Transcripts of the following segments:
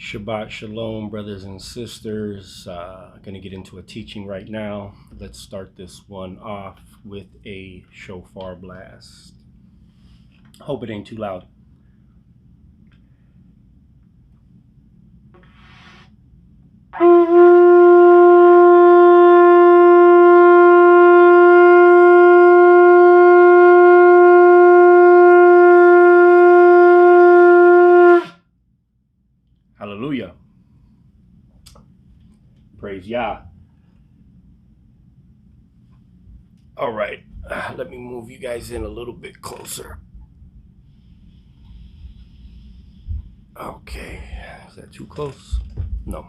Shabbat Shalom, brothers and sisters. Going to get into a teaching right now. Let's start this one off with a shofar blast. Hope it ain't too loud. Hallelujah. Praise Yah. All right, let me move you guys in a little bit closer. Okay, is that too close? No.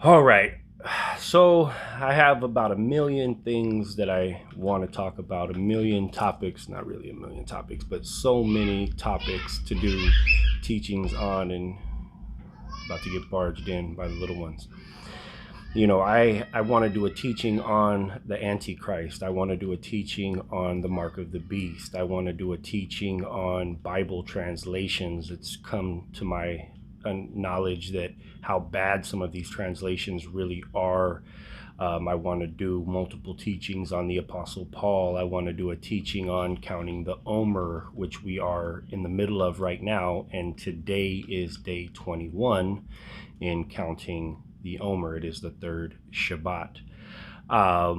All right, so I have about a million things that I want to talk about, a million topics, not really a million topics, but so many topics to do teachings on, and about to get barged in by the little ones. You know, I want to do a teaching on the Antichrist. I want to do a teaching on the mark of the beast. I want to do a teaching on Bible translations. It's come to my knowledge that how bad some of these translations really are. I want to do multiple teachings on the Apostle Paul. I want to do a teaching on counting the Omer, which we are in the middle of right now. And today is day 21 in counting the Omer. It is the third Shabbat. I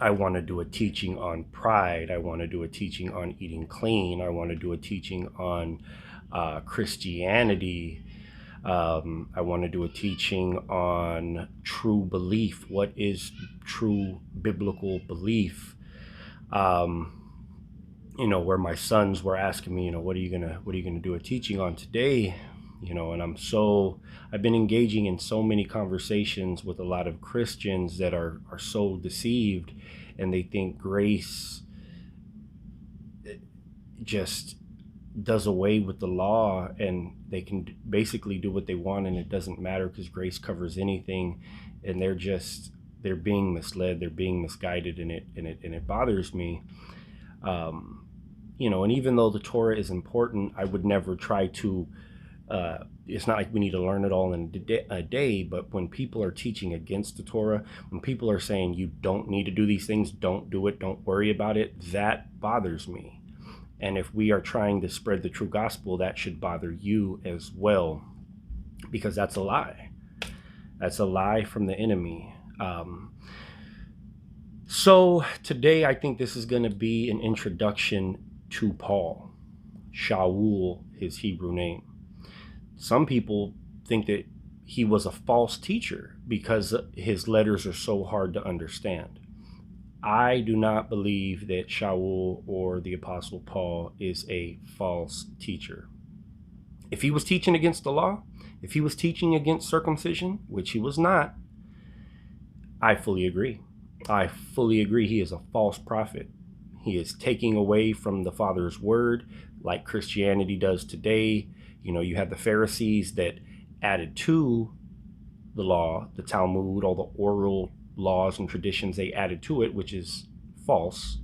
want to do a teaching on pride. I want to do a teaching on eating clean. I want to do a teaching on Christianity. I want to do a teaching on true belief. What is true biblical belief? Where my sons were asking me, what are you gonna do a teaching on today? And I've been engaging in so many conversations with a lot of Christians that are so deceived, and they think grace just does away with the law and they can basically do what they want and it doesn't matter because grace covers anything, and they're being misled, they're being misguided, and it bothers me. And even though the Torah is important, I would never try to it's not like we need to learn it all in a day, but when people are teaching against the Torah, when people are saying you don't need to do these things, don't do it, don't worry about it, that bothers me. And if we are trying to spread the true gospel, that should bother you as well, because that's a lie. That's a lie from the enemy. So today I think this is going to be an introduction to Paul, Sha'ul, his Hebrew name. Some people think that he was a false teacher because his letters are so hard to understand. I do not believe that Sha'ul or the Apostle Paul is a false teacher. If he was teaching against the law, if he was teaching against circumcision, which he was not, I fully agree. I fully agree he is a false prophet. He is taking away from the Father's word like Christianity does today. You have the Pharisees that added to the law, the Talmud, all the oral laws and traditions they added to it, which is false,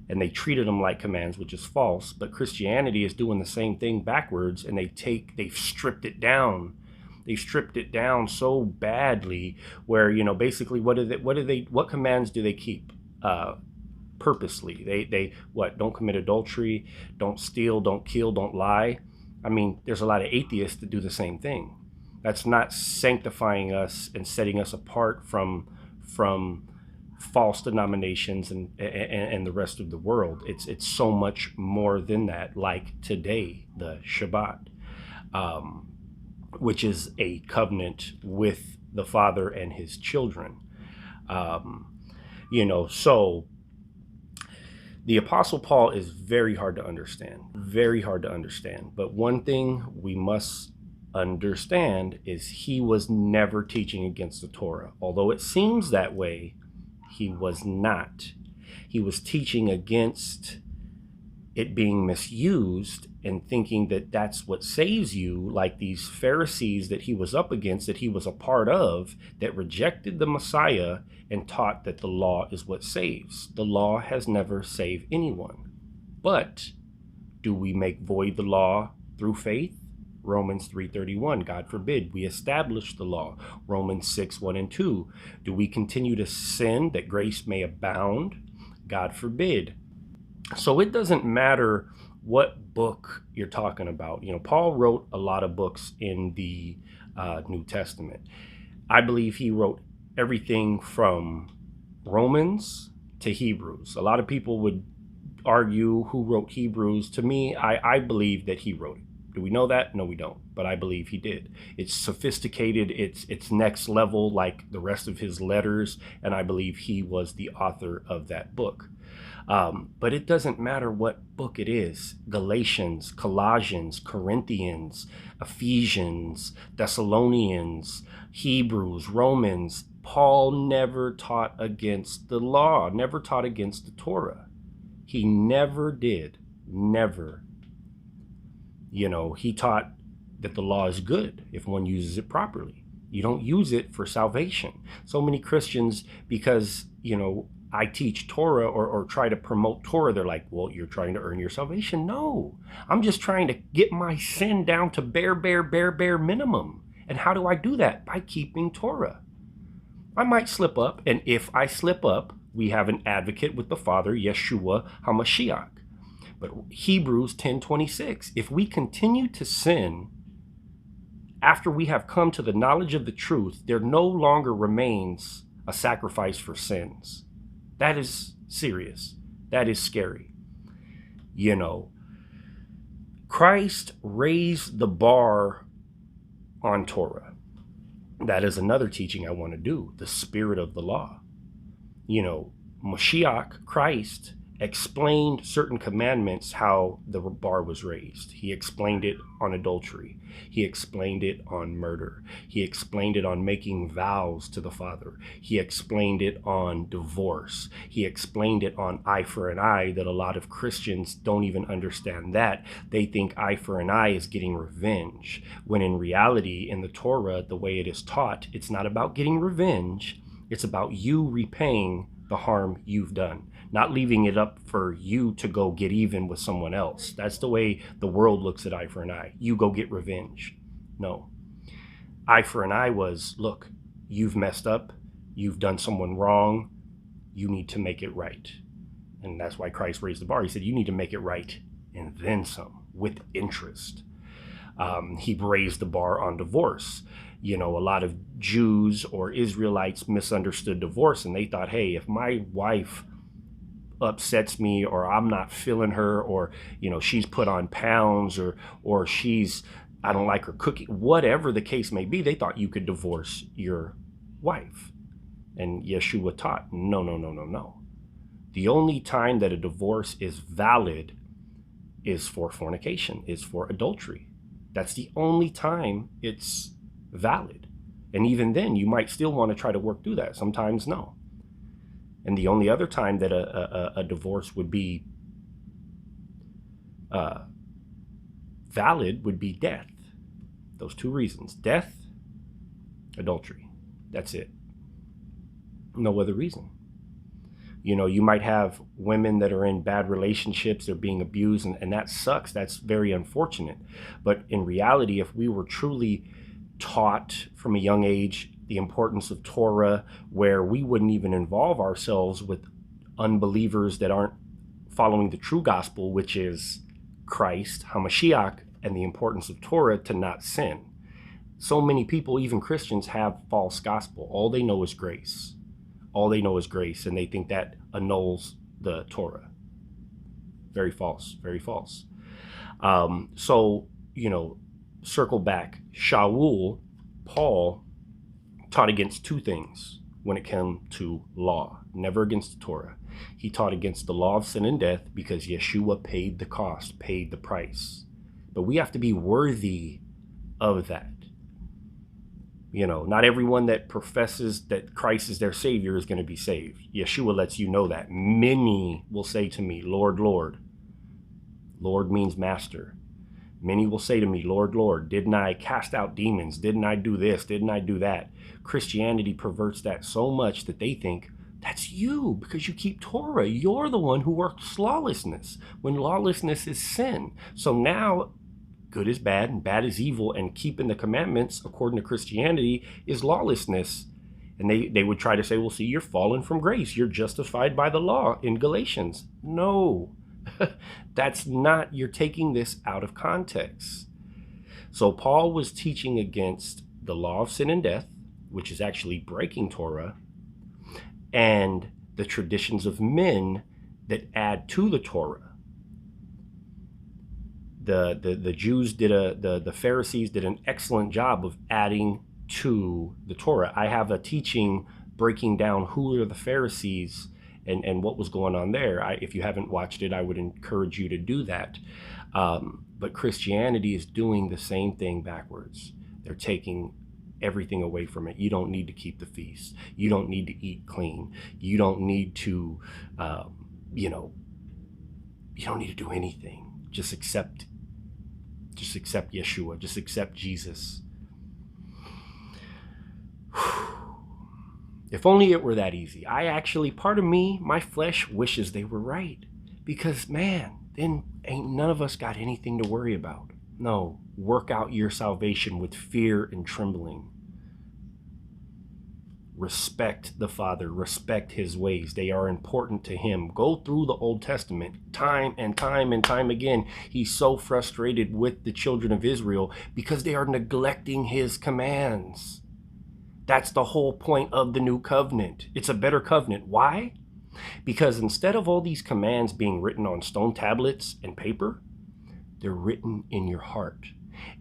and they treated them like commands, which is false. But Christianity is doing the same thing backwards, and they've stripped it down. They've stripped it down so badly where, basically what commands do they keep purposely? They don't commit adultery, don't steal, don't kill, don't lie. I mean, there's a lot of atheists that do the same thing. That's not sanctifying us and setting us apart from false denominations and the rest of the world. It's so much more than that, like today, the Shabbat, which is a covenant with the Father and his children. So the Apostle Paul is very hard to understand, very hard to understand. But one thing we must understand is he was never teaching against the Torah. Although it seems that way, he was not. He was teaching against it being misused and thinking that that's what saves you, like these Pharisees that he was up against, that he was a part of, that rejected the Messiah and taught that the law is what saves. The law has never saved anyone. But do we make void the law through faith? Romans 3:31, God forbid. We establish the law. Romans 6:1 and 2. Do we continue to sin that grace may abound? God forbid. So it doesn't matter what book you're talking about. Paul wrote a lot of books in the New Testament. I believe he wrote everything from Romans to Hebrews. A lot of people would argue who wrote Hebrews. To me, I believe that he wrote it. Do we know that? No, we don't. But I believe he did. It's sophisticated. It's next level like the rest of his letters. And I believe he was the author of that book. But it doesn't matter what book it is. Galatians, Colossians, Corinthians, Ephesians, Thessalonians, Hebrews, Romans. Paul never taught against the law, never taught against the Torah. He never did. Never. He taught that the law is good if one uses it properly. You don't use it for salvation. So many Christians, because, I teach Torah or try to promote Torah, they're like, well, you're trying to earn your salvation. No, I'm just trying to get my sin down to bare minimum. And how do I do that? By keeping Torah. I might slip up. And if I slip up, we have an advocate with the Father, Yeshua HaMashiach. But Hebrews 10:26, if we continue to sin after we have come to the knowledge of the truth, there no longer remains a sacrifice for sins. That is serious. That is scary. Christ raised the bar on Torah. That is another teaching I want to do, the spirit of the law. Mashiach, Christ, explained certain commandments, how the bar was raised. He explained it on adultery. He explained it on murder. He explained it on making vows to the Father. He explained it on divorce. He explained it on eye for an eye, that a lot of Christians don't even understand that. They think eye for an eye is getting revenge, when in reality, in the Torah, the way it is taught, it's not about getting revenge. It's about you repaying the harm you've done. Not leaving it up for you to go get even with someone else. That's the way the world looks at eye for an eye. You go get revenge. No. Eye for an eye was, look, you've messed up. You've done someone wrong. You need to make it right. And that's why Christ raised the bar. He said, you need to make it right and then some, with interest. He raised the bar on divorce. A lot of Jews or Israelites misunderstood divorce, and they thought, hey, if my wife upsets me, or I'm not feeling her, or she's put on pounds, or she's, I don't like her cooking, whatever the case may be, they thought you could divorce your wife. And Yeshua taught, no. The only time that a divorce is valid is for fornication, is for adultery. That's the only time it's valid. And even then, you might still want to try to work through that. Sometimes no. And the only other time that a divorce would be valid would be death. Those two reasons: death, adultery. That's it. No other reason. You might have women that are in bad relationships, they're being abused, and that sucks. That's very unfortunate. But in reality, if we were truly taught from a young age the importance of Torah, where we wouldn't even involve ourselves with unbelievers that aren't following the true gospel, which is Christ, HaMashiach, and the importance of Torah to not sin. So many people, even Christians, have false gospel. All they know is grace. All they know is grace, and they think that annuls the Torah. Very false, very false. Circle back. Sha'ul, Paul, taught against two things when it came to law, never against the Torah. He taught against the law of sin and death because Yeshua paid the cost, paid the price. But we have to be worthy of that. Not everyone that professes that Christ is their Savior is going to be saved. Yeshua lets you know that. Many will say to me, Lord, Lord. Lord means master. Many will say to me, Lord, Lord, didn't I cast out demons? Didn't I do this? Didn't I do that? Christianity perverts that so much that they think, that's you because you keep Torah. You're the one who works lawlessness when lawlessness is sin. So now good is bad and bad is evil, and keeping the commandments according to Christianity is lawlessness. And they would try to say, well, see, you're fallen from grace. You're justified by the law in Galatians. No, that's not, you're taking this out of context. So Paul was teaching against the law of sin and death, which is actually breaking Torah, and the traditions of men that add to the Torah. The Jews the Pharisees did an excellent job of adding to the Torah. I have a teaching breaking down who are the Pharisees and what was going on there. If you haven't watched it, I would encourage you to do that. But Christianity is doing the same thing backwards. They're taking everything away from it. You don't need to keep the feast. You don't need to eat clean. You don't need to, you don't need to do anything. Just accept Yeshua. Just accept Jesus. If only it were that easy. Part of me, my flesh wishes they were right. Because, man, then ain't none of us got anything to worry about. No, work out your salvation with fear and trembling. Respect the Father, respect his ways. They are important to him. Go through the Old Testament time and time and time again. He's so frustrated with the children of Israel because they are neglecting his commands. That's the whole point of the new covenant. It's a better covenant. Why? Because instead of all these commands being written on stone tablets and paper, they're written in your heart.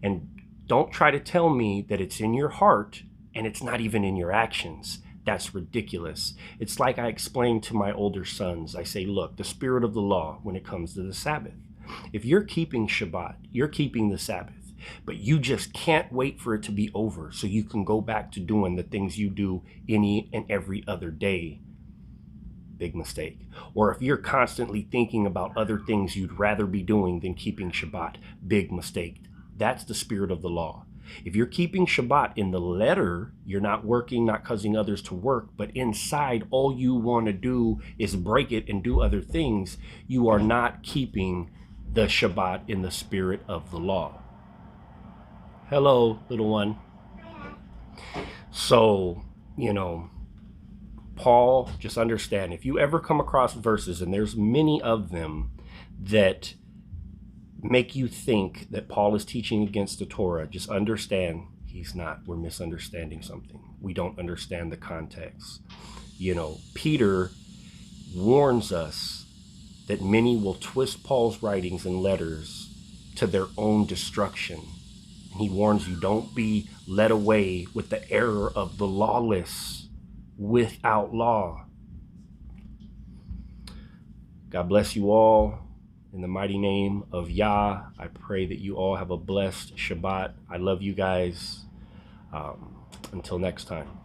And don't try to tell me that it's in your heart and it's not even in your actions. That's ridiculous. It's like I explained to my older sons. I say, look, the spirit of the law when it comes to the Sabbath. If you're keeping Shabbat, you're keeping the Sabbath, but you just can't wait for it to be over so you can go back to doing the things you do any and every other day. Big mistake. Or if you're constantly thinking about other things you'd rather be doing than keeping Shabbat, big mistake. That's the spirit of the law. If you're keeping Shabbat in the letter, you're not working, not causing others to work, but inside all you want to do is break it and do other things, you are not keeping the Shabbat in the spirit of the law. Hello, little one. So, Paul, just understand, if you ever come across verses, and there's many of them that make you think that Paul is teaching against the Torah, just understand he's not. We're misunderstanding something. We don't understand the context. Peter warns us that many will twist Paul's writings and letters to their own destruction. And he warns you, don't be led away with the error of the lawless without law. God bless you all. In the mighty name of Yah, I pray that you all have a blessed Shabbat. I love you guys. Until next time.